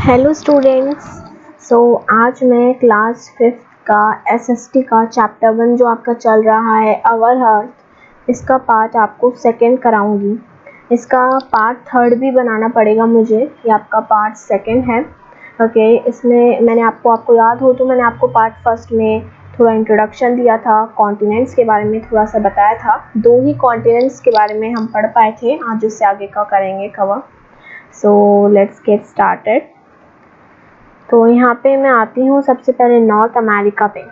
Hello students. आज मैं class 5th का एसएसटी का चैप्टर 1 जो आपका चल रहा है आवर अर्थ, इसका पार्ट आपको सेकंड कराऊंगी। इसका पार्ट थर्ड भी बनाना पड़ेगा मुझे, ये आपका पार्ट सेकंड है। ओके, इसमें मैंने आपको याद हो तो मैंने आपको पार्ट फर्स्ट में थोड़ा इंट्रोडक्शन दिया था, कॉन्टिनेंट्स के बारे में थोड़ा सा बताया था। 2 ही कॉन्टिनेंट्स के बारे में हम पढ़ पाए थे, आज उससे आगे का करेंगे cover. So let's get started. तो यहाँ पे मैं आती हूँ सबसे पहले नॉर्थ अमेरिका पे।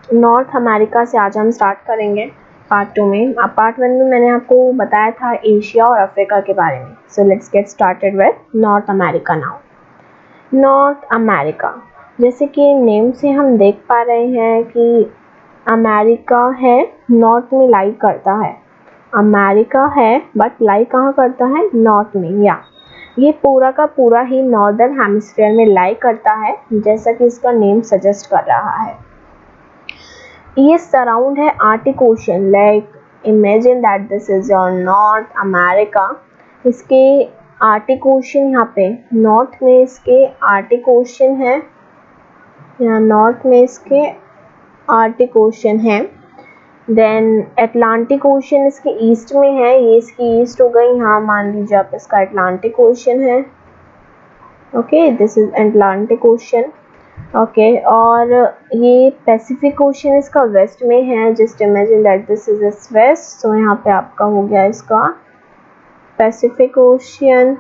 नॉर्थ अमेरिका से आज हम स्टार्ट करेंगे पार्ट 2 में। पार्ट 1 में मैंने आपको बताया था एशिया और अफ्रीका के बारे में। So let's get started with north America now. North America, जैसे कि नेम से हम देख पा रहे हैं कि अमेरिका है, नॉर्थ में लाई करता है। अमेरिका है बट लाई कहाँ करता है? नॉर्थ में। या ये पूरा का पूरा ही नॉर्दर्न हेमिस्फीयर में लाई करता है, जैसा कि इसका नेम सजेस्ट कर रहा है। ये सराउंड है Arctic ocean, like imagine that this is your north America. इसके आर्टिक ओशन, यहाँ पे नॉर्थ में इसके आर्टिक ओशन है, यहाँ नॉर्थ में इसके आर्टिक ओशन है। देन अटलांटिक ओशन इसके ईस्ट में है, ये इसकी ईस्ट हो गई। यहाँ मान लीजिए आप इसका अटलांटिक ओशन है। Okay, this is Atlantic Ocean. Okay, और ये पैसिफिक ओशन इसका वेस्ट में है। Just imagine that this is its west. So यहाँ पे आपका हो गया इसका Pacific Ocean.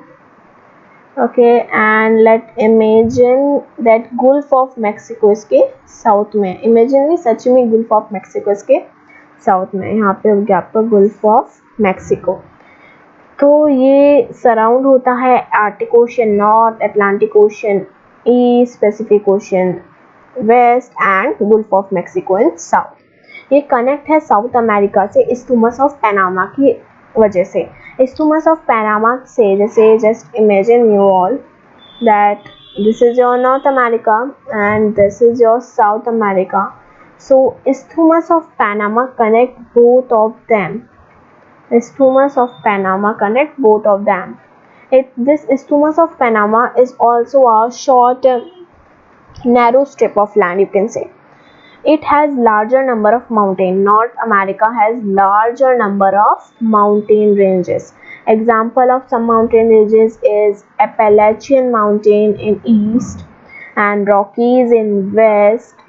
Okay, and let imagine that gulf of Mexico इसके साउथ में। इमेजिन नहीं, सच में गुल्फ ऑफ मैक्सिको इसके साउथ में। यहाँ पे हो गया आपका गुल्फ ऑफ मैक्सिको। तो ये सराउंड होता है Arctic Ocean, north, Atlantic Ocean, east, Pacific Ocean, west and Gulf of Mexico in south. ये कनेक्ट है साउथ अमेरिका से इस्थुमस ऑफ पैनामा की वजह से। इस्थुमस ऑफ पैनामा से, जैसे just imagine you all that this is your north America and this is your south America. So Isthmus of Panama connect both of them. Isthmus of Panama connect both of them. This Isthmus of Panama is also a short, narrow strip of land, you can say. It has larger number of mountain. North America has larger number of mountain ranges. Example of some mountain ranges is Appalachian Mountain in east and Rockies in west,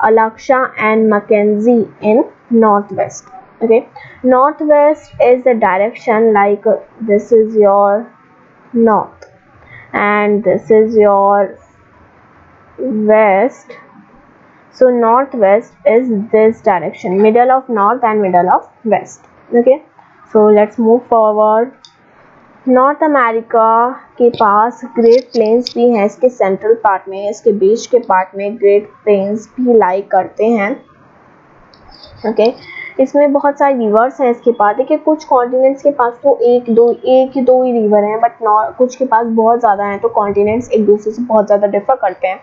Alaska and Mackenzie in northwest. Okay, northwest is the direction, like this is your north and this is your west. So northwest is this direction, middle of north and middle of west. Okay, so let's move forward. North America के पास great planes भी हैं इसके central part में, इसके बीच के part में great planes भी लाई करते हैं। ओके, इसमें बहुत सारे रिवर्स हैं इसके पास। देखिए, कुछ कॉन्टिनेंट्स के पास तो एक दो ही रिवर हैं, बट कुछ के पास बहुत ज़्यादा हैं। तो कॉन्टिनेंट्स एक दूसरे से बहुत ज़्यादा डिफर करते हैं।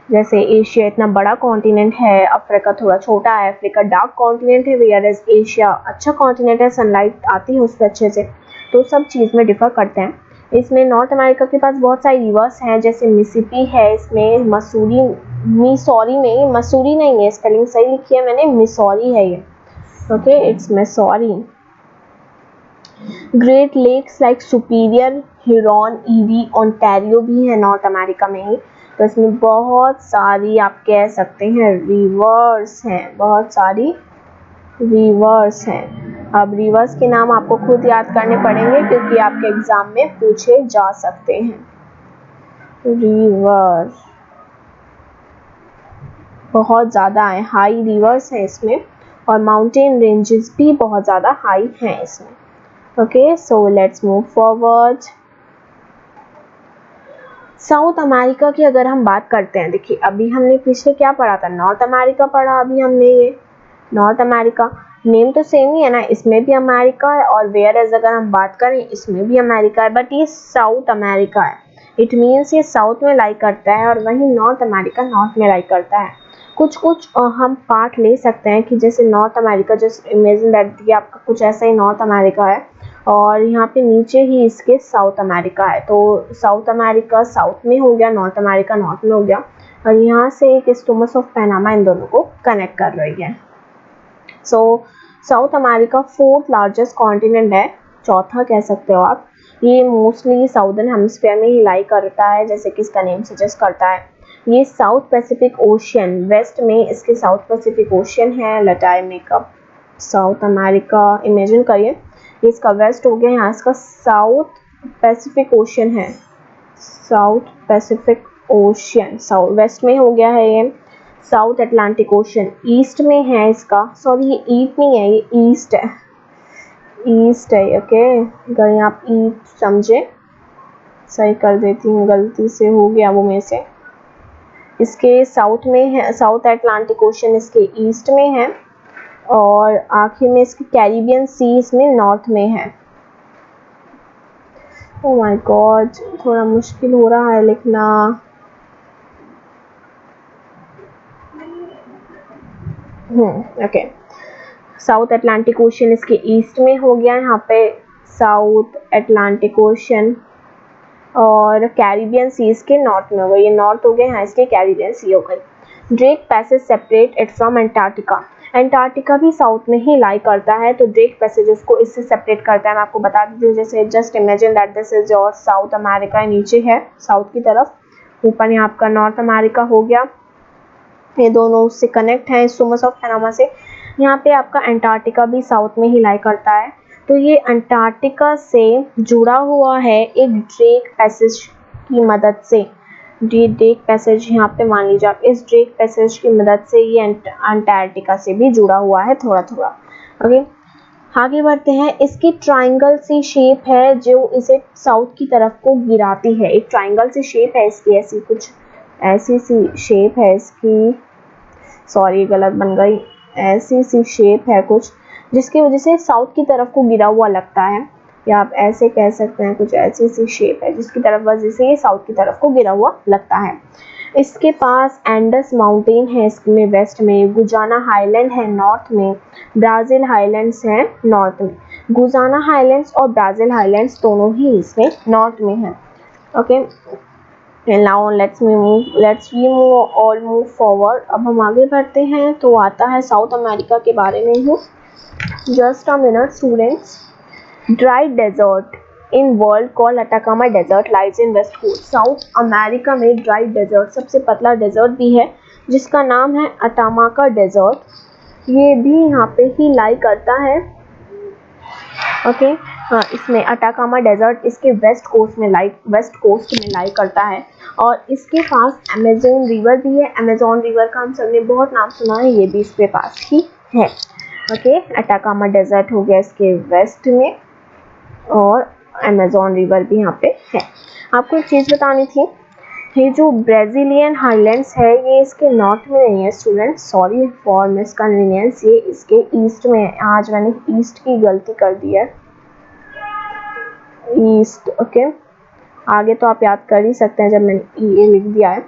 जैसे एशिया इतना बड़ा कॉन्टिनेंट है, अफ्रीका थोड़ा छोटा है। अफ्रीका डार्क कॉन्टिनेंट है, वेयर एज एशिया अच्छा कॉन्टिनेंट है, सनलाइट आती है उस पर अच्छे से। तो सब चीज़ में डिफर करते हैं। इसमें नॉर्थ अमेरिका के पास बहुत सारी रिवर्स हैं, जैसे मिसिसिपी है, इसमें मिसौरी नहीं है, स्पेलिंग सही लिखी है मैंने, मिसौरी है ये। Okay, it's Missouri. Great Lakes like Superior, Huron, Erie, Ontario भी है नॉर्थ अमेरिका में ही। तो इसमें बहुत सारी आप कह सकते हैं रिवर्स हैं, बहुत सारी रिवर्स हैं। अब रिवर्स के नाम आपको खुद याद करने पड़ेंगे, क्योंकि आपके एग्जाम में पूछे जा सकते हैं। रिवर्स बहुत ज़्यादा है, हाई रिवर्स है इसमें, और माउंटेन रेंजेस भी बहुत ज़्यादा हाई हैं इसमें। Okay, so let's move forward. South America की अगर हम बात करते हैं, देखिए अभी हमने पीछे क्या पढ़ा था, नॉर्थ अमेरिका पढ़ा अभी हमने। ये नॉर्थ अमेरिका नेम तो सेम ही है ना, इसमें भी अमेरिका है, और वेयर एज अगर हम बात करें इसमें भी अमेरिका है, बट ये साउथ अमेरिका है। इट मीन्स ये साउथ में लाई करता है, और वहीं नॉर्थ अमेरिका नॉर्थ में लाई करता है। कुछ हम पार्ट ले सकते हैं कि जैसे नॉर्थ अमेरिका, जैसे इमेजिन दैट आपका कुछ ऐसा ही नॉर्थ अमेरिका है, और यहाँ पे नीचे ही इसके साउथ अमेरिका है। तो साउथ अमेरिका साउथ में हो गया, नॉर्थ अमेरिका नॉर्थ में हो गया, और यहाँ से एक स्ट्रेट्स ऑफ पनामा इन दोनों को कनेक्ट कर रही है। So South America fourth largest continent है, चौथा कह सकते हो आप। ये मोस्टली साउदर्न हेमिस्फीयर में ही लाई करता है, जैसे कि इसका नेम सजेस्ट करता है। ये साउथ पैसिफिक ओशियन, वेस्ट में इसके साउथ पैसिफिक ओशियन है। लैटिन साउथ अमेरिका इमेजिन करिए, ये इसका वेस्ट हो गया, यहाँ इसका साउथ पैसिफिक ओशियन है। South Pacific ocean south west में हो गया है ये। साउथ अटलांटिक ओशियन ईस्ट में है इसका, सॉरी ये ईस्ट नहीं है, ये ईस्ट है, ईस्ट है। ओके, अगर आप ईस्ट समझे, सही कर देती हूँ, गलती से हो गया वो मेरे से। इसके साउथ में है, साउथ अटलांटिक ओशियन इसके ईस्ट में है, और आखिर में इसके कैरिबियन सी इसमें नॉर्थ में है। ओह माय गॉड, थोड़ा मुश्किल हो रहा है लिखना। ओके, साउथ अटलांटिक ओशियन इसके ईस्ट में हो गया यहाँ पे, साउथ अटलांटिक ओशियन, और कैरिबियन सी इसके नॉर्थ में हो गई, ये नॉर्थ हो गया, यहाँ इसके कैरिबियन सी हो गई। Drake passage separate it from Antarctica, Antarctica भी साउथ में ही लाई करता है, तो ड्रेक पैसेज उसको इससे सेपरेट करता है। मैं आपको बता देती हूँ, जैसे just imagine that this is your south America, नीचे है साउथ की तरफ, ऊपर यहाँ आपका नॉर्थ अमेरिका हो गया, ये दोनों उससे कनेक्ट हैं स्ट्रेट्स ऑफ पनामा से। यहाँ पे आपका अंटार्कटिका भी साउथ में ही लाई करता है, तो ये अंटार्कटिका से जुड़ा हुआ है एक ड्रेक पैसेज की मदद से। ड्रेक पैसेज यहाँ पे मान लीजिए आप, इस ड्रेक पैसेज की मदद से ये अंटार्कटिका से भी जुड़ा हुआ है थोड़ा थोड़ा। ओके, आगे बढ़ते हैं। इसकी ट्राइंगल सी शेप है जो इसे साउथ की तरफ को गिराती है, एक ट्राइंगल सी शेप है इसकी, ऐसी कुछ ऐसी सी शेप है इसकी, सॉरी गलत बन गई, ऐसी सी शेप है कुछ, जिसकी वजह से साउथ की तरफ को गिरा हुआ लगता है, या आप ऐसे कह सकते हैं, कुछ ऐसी सी शेप है जिसकी तरफ वजह से ये साउथ की तरफ को गिरा हुआ लगता है। इसके पास एंडस माउंटेन है इसमें वेस्ट में, गुजाना हाईलैंड है नॉर्थ में, ब्राज़ील हाईलैंड्स है नॉर्थ में। गुजाना हाईलैंड्स और ब्राज़ील हाईलैंड्स दोनों ही इसमें नॉर्थ में हैं। Okay, now let's we move forward. अब हम आगे बढ़ते हैं, तो आता है साउथ अमेरिका के बारे में ही। Just a minute students. Dry desert in world call Atacama desert lies in west coast. South America में ड्राई डेजर्ट, सबसे पतला डेजर्ट भी है, जिसका नाम है अटामाका डेजर्ट, ये भी यहाँ पे ही लाई करता है। ओके, हाँ, इसमें अटाकामा डेजर्ट इसके वेस्ट कोस्ट में लाई करता है, और इसके पास अमेज़न रिवर भी है। अमेज़न रिवर का हम सबने बहुत नाम सुना है, ये भी इसके पास ही है। ओके, अटाकामा डेजर्ट हो गया इसके वेस्ट में, और अमेज़न रिवर भी यहाँ पे है। आपको एक चीज़ बतानी थी, ये जो ब्राज़ीलियन हाईलैंड्स है ये इसके नॉर्थ में नहीं है स्टूडेंट, सॉरी फॉर मिसकन्वीनियंस, ये इसके ईस्ट में है। आज मैंने ईस्ट की गलती कर दी है, ईस्ट। ओके, आगे तो आप याद कर ही सकते हैं जब मैंने ये लिख दिया है।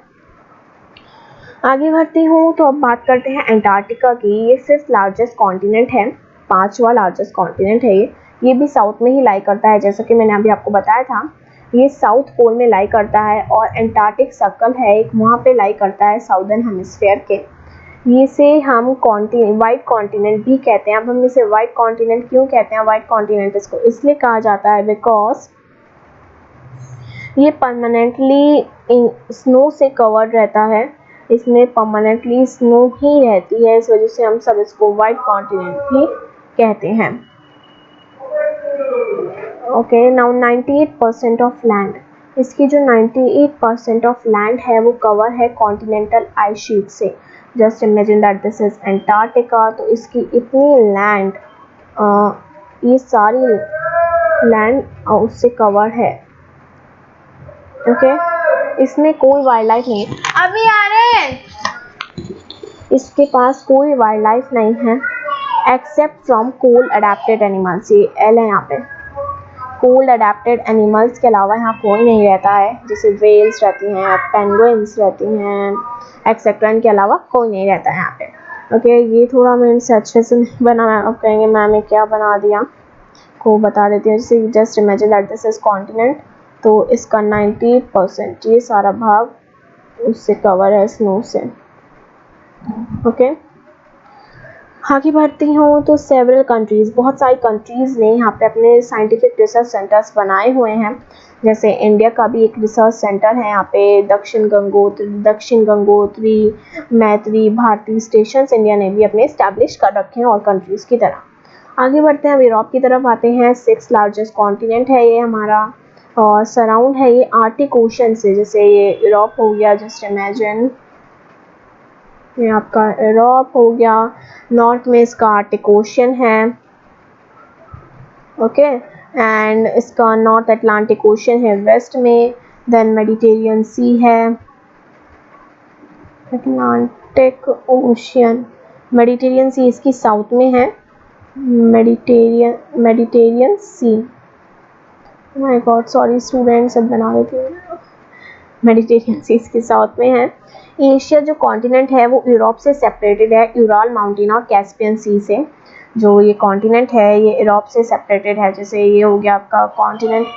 आगे बढ़ती हूँ, तो अब बात करते हैं अंटार्कटिका की। ये फिफ्थ लार्जेस्ट कॉन्टिनेंट है, पांचवा लार्जेस्ट कॉन्टिनेंट है ये भी साउथ में ही लाई करता है, जैसा कि मैंने अभी आपको बताया था। ये साउथ पोल में लाई करता है, और एंटार्क्टिक सर्कल है एक, वहाँ पे लाई करता है साउदर्न हेमिस्फीयर के। इसे हम वाइट कॉन्टिनेंट भी कहते हैं। अब हम इसे वाइट कॉन्टिनेंट क्यों कहते हैं? वाइट कॉन्टिनेंट इसको इसलिए कहा जाता है बिकॉज ये परमानेंटली स्नो से कवर्ड रहता है, इसमें परमानेंटली स्नो ही रहती है, इस वजह से हम सब इसको वाइट कॉन्टिनेंट भी कहते हैं। ओके, नाउ 98% ऑफ लैंड, इसकी जो 98% ऑफ लैंड है वो कवर है कॉन्टिनेंटल आइस शीट से। Just imagine that this is Antarctica, तो इसकी इतनी लैंड, ये सारी लैंड उससे कवर है। ओके, इसमें कोई वाइल्ड लाइफ नहीं है, अभी आ रहे हैं, इसके पास कोई वाइल्ड लाइफ नहीं है except from cold adapted animals. ये एल है यहाँ पे, कोल्ड अडेप्टेड एनिमल्स के अलावा यहाँ कोई नहीं रहता है, जैसे वेल्स रहती हैं, पेंगुइन्स रहती हैं, एक्सेट्रा, इनके अलावा कोई नहीं रहता है यहाँ पे। ओके, ये थोड़ा मेरे से अच्छे से नहीं बना है, अब कहेंगे मैम ये क्या बना दिया। आपको बता देती हूँ। जैसे just imagine that this is continent, तो इसका 98% ये सारा भाग उससे कवर है, स्नो से। ओके, आगे बढ़ती हूँ तो सेवरल कंट्रीज़, बहुत सारी कंट्रीज़ ने यहाँ पे अपने साइंटिफिक रिसर्च सेंटर्स बनाए हुए हैं। जैसे इंडिया का भी एक रिसर्च सेंटर है यहाँ पे, दक्षिण गंगोत्री मैत्री भारती स्टेशन इंडिया ने भी अपने इस्टेब्लिश कर रखे हैं और कंट्रीज़ की तरह। आगे बढ़ते हैं, अब यूरोप की तरफ आते हैं। 6th लार्जेस्ट कॉन्टिनेंट है ये हमारा, और सराउंड है ये आर्टिक ओशन से। जैसे ये यूरोप हो गया, जस्ट इमेजिन ये आपका यूरोप हो गया, नॉर्थ में इसका आर्टिक ओशन है। ओके, एंड इसका नॉर्थ अटलांटिक ओशन है वेस्ट में, देन मेडिटेरियन सी है, अटलांटिक ओशन, मेडिटेरियन सी इसकी साउथ में है, Mediterranean Sea, my God sorry students, अब बना देती हूँ, मेडिटेरियन सी इसके साउथ में है। एशिया जो कॉन्टिनेंट है वो यूरोप से सेपरेटेड है, यूराल माउंटेन और कैस्पियन सी से। जो ये कॉन्टिनेंट है ये यूरोप से सेपरेटेड है। जैसे ये हो गया आपका continent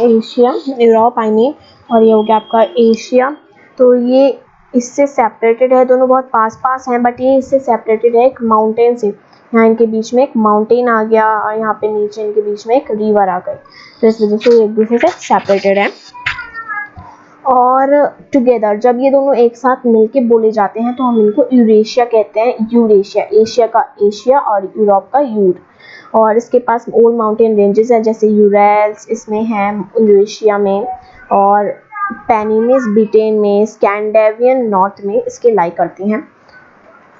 Asia, Europe I mean, और ये हो गया आपका एशिया। तो ये इससे सेपरेटेड है, दोनों बहुत पास पास हैं, बट ये इससे सेपरेटेड है एक माउंटेन से। यहाँ इनके बीच में एक माउंटेन आ गया और यहाँ पे नीचे इनके बीच में एक रिवर आ गई, तो इस वजह से ये एक दूसरे से सेपरेटेड है। और टुगेदर जब ये दोनों एक साथ मिलके बोले जाते हैं तो हम इनको यूरेशिया कहते हैं। यूरेशिया, एशिया का एशिया और यूरोप का यूर। और इसके पास ओल्ड माउंटेन रेंजेस हैं, जैसे यूरल्स इसमें है यूरेशिया में, और पेनिनीज ब्रिटेन में, स्कैंडिनेवियन नॉर्थ में इसके लाई करती हैं।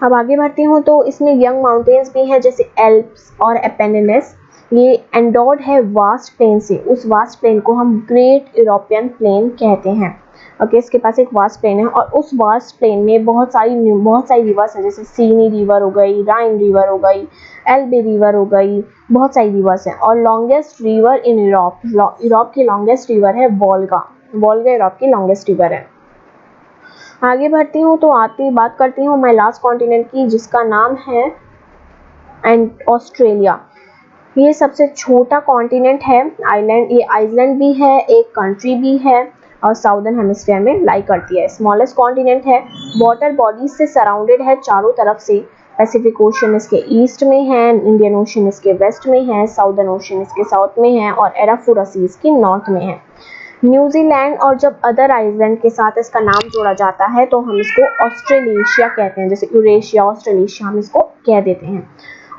अब आगे बढ़ती हूँ तो इसमें यंग माउंटेन्स भी हैं, जैसे एल्प्स और एपेनिनेस। ये एंडोर्ड है वास्ट प्लेन से, उस वास्ट प्लेन को हम ग्रेट यूरोपियन प्लेन कहते हैं। ओके, इसके पास एक वास्ट प्लेन है और उस वास्ट प्लेन में बहुत सारी रिवर्स हैं, जैसे सीनी रिवर हो गई, राइन रिवर हो गई, एल्बे रिवर हो गई, बहुत सारी रिवर्स हैं। और लॉन्गेस्ट रिवर इन यूरोप की लॉन्गेस्ट रिवर है वोल्गा। वोल्गा यूरोप की लॉन्गेस्ट रिवर है। आगे बढ़ती हूँ तो बात करती हूँ मैं लास्ट कॉन्टिनेंट की, जिसका नाम है ऑस्ट्रेलिया। ये सबसे छोटा कॉन्टिनेंट है, आइलैंड, ये आइलैंड भी है, एक कंट्री भी है और साउदर्न हेमिस्फीयर में लाई करती है। स्मॉलेस्ट कॉन्टिनेंट है, वाटर बॉडीज से सराउंडेड है चारों तरफ से। पैसिफिक ओशन इसके ईस्ट में है, इंडियन ओशन इसके वेस्ट में है, साउदर्न ओशन इसके साउथ में है और एराफुरा सी इसकी नॉर्थ में है। न्यूजीलैंड और जब अदर आइलैंड के साथ इसका नाम जोड़ा जाता है तो हम इसको ऑस्ट्रेलेशिया कहते हैं, जैसे यूरेशिया, ऑस्ट्रेलेशिया हम इसको कह देते हैं।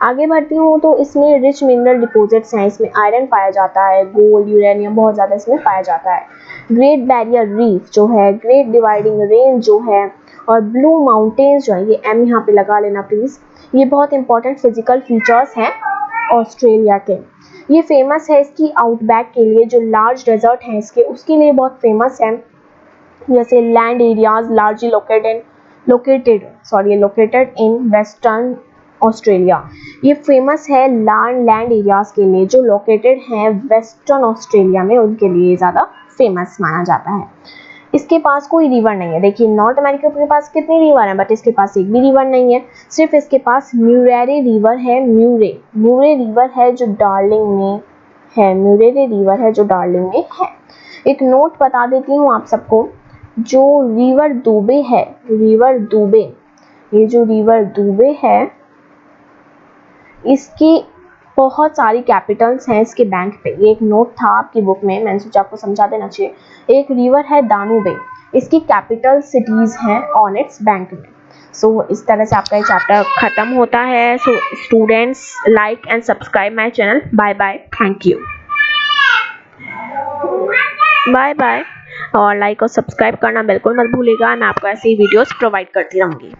आगे बढ़ती हूँ तो इसमें रिच मिनरल डिपॉजिट्स हैं, इसमें आयरन पाया जाता है, गोल्ड, यूरेनियम बहुत ज़्यादा इसमें पाया जाता है। ग्रेट बैरियर रीफ जो है, ग्रेट डिवाइडिंग रेंज जो है, और ब्लू माउंटेन्स जो है, ये एम यहाँ पे लगा लेना प्लीज़, ये बहुत इंपॉर्टेंट फिजिकल फीचर्स हैं ऑस्ट्रेलिया के। ये फेमस है इसकी आउटबैक के लिए, जो लार्ज डेजर्ट हैं इसके, उसके लिए बहुत फेमस है। जैसे land areas largely located in western Australia. ये फेमस है लैंड एरियाज के लिए जो लोकेटेड हैं वेस्टर्न ऑस्ट्रेलिया में, उनके लिए ज़्यादा फेमस माना जाता है। इसके पास कोई रिवर नहीं है। देखिए नॉर्थ अमेरिका के पास कितनी रिवर है, बट इसके पास एक भी रिवर नहीं है। सिर्फ इसके पास म्यूरेरे रिवर है, म्यूरे रिवर है जो डार्लिंग में है, म्यूरेरे रिवर है जो डार्लिंग में है। एक नोट बता देती हूँ आप सबको, जो रिवर दूबे है, ये जो रिवर दूबे है इसकी बहुत सारी कैपिटल्स हैं इसके बैंक पे। ये एक नोट था आपकी बुक में, मैंने सोचा आपको समझा देना चाहिए। एक रिवर है दानुबे, इसकी कैपिटल सिटीज हैं ऑन इट्स बैंक में। सो इस तरह से आपका ये चैप्टर खत्म होता है। So students, like and subscribe my channel. Bye bye, thank you, bye bye. और लाइक और सब्सक्राइब करना बिल्कुल मत भूलिएगा, मैं आपको ऐसे ही वीडियोस प्रोवाइड करती रहूँगी।